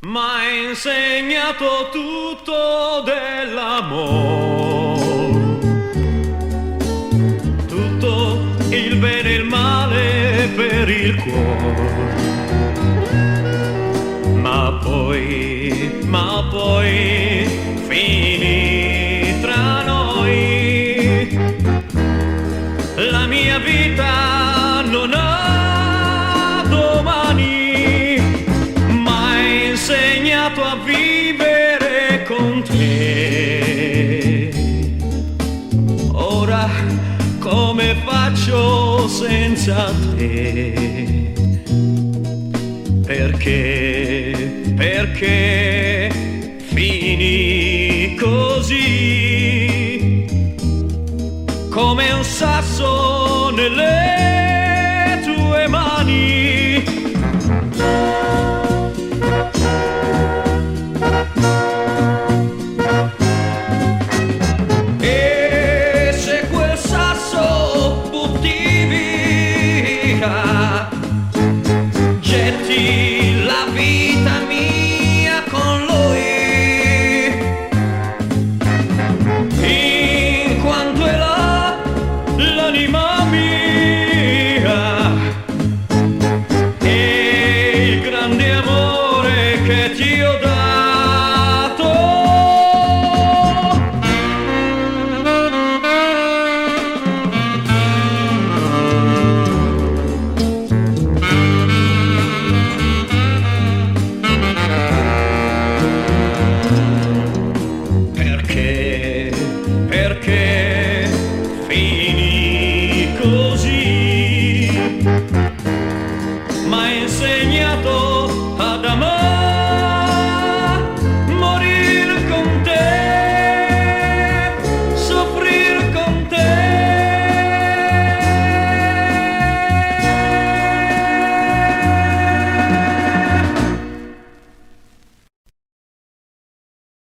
m'ha insegnato tutto dell'amor, tutto il bene e il male per il cuore. Ma poi finì tra noi, la mia vita non ha domani, m'ha insegnato a vivere con te. Ora come faccio senza te? Perché finì così, come un sasso nelle tue mani. E se quel sasso butti via, getti la vita mia con lui, in quanto è l'anima mia, e il grande amore che ti ho dato